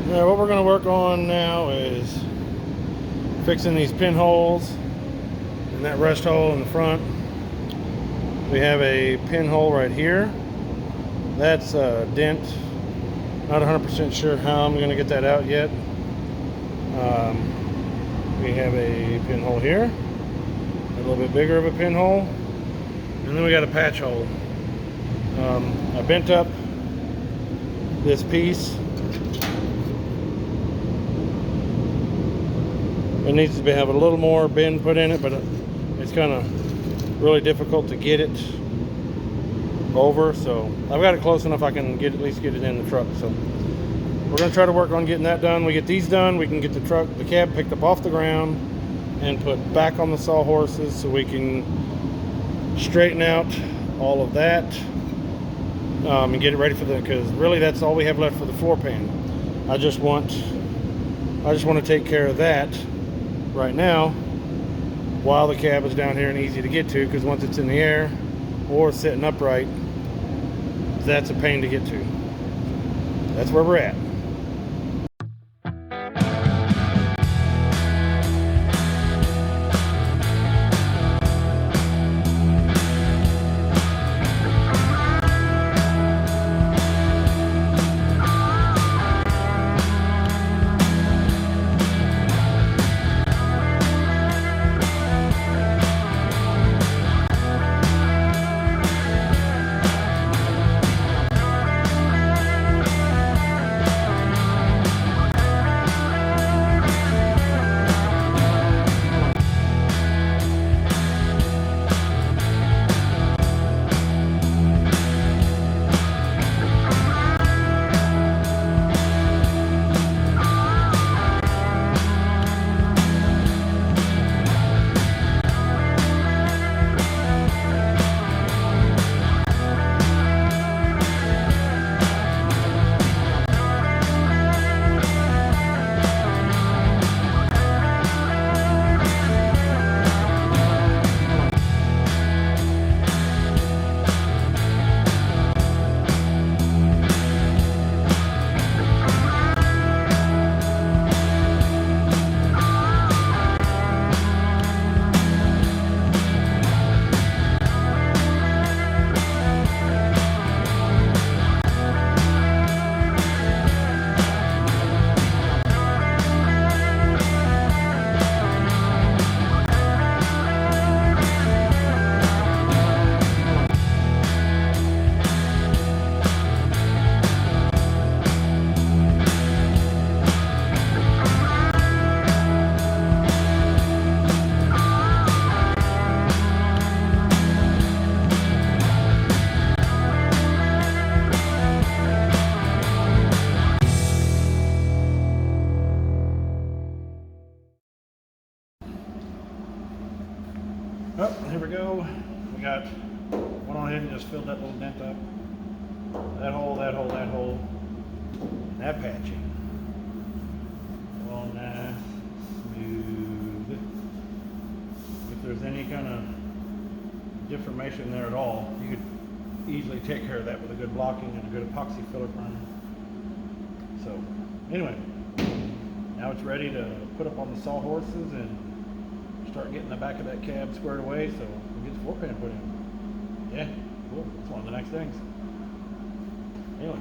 Now what we're going to work on now is fixing these pinholes and that rust hole in the front. We have a pinhole right here. That's a dent. Not 100% sure how I'm going to get that out yet. We have a pinhole here, a little bit bigger of a pinhole, and then we got a patch hole. I bent up this piece. It needs to have a little more bend put in it, but it's kind of really difficult to get it over. So I've got it close enough I can at least get it in the truck. So we're going to try to work on getting that done. We get these done, we can get the cab picked up off the ground and put back on the sawhorses so we can straighten out all of that and get it ready for because really that's all we have left for the floor pan. I just want to take care of that right now while the cab is down here and easy to get to, because once it's in the air or sitting upright, that's a pain to get to. That's where we're at. Oh, here we go. We got went on ahead and just filled that little dent up. That hole, that hole, that hole, and that patching. All nice, smooth. If there's any kind of deformation there at all, you could easily take care of that with a good blocking and a good epoxy filler primer. So, anyway, now it's ready to put up on the sawhorses and start getting the back of that cab squared away so we get the floor pan put in. Yeah, cool. That's one of the next things. Anyway.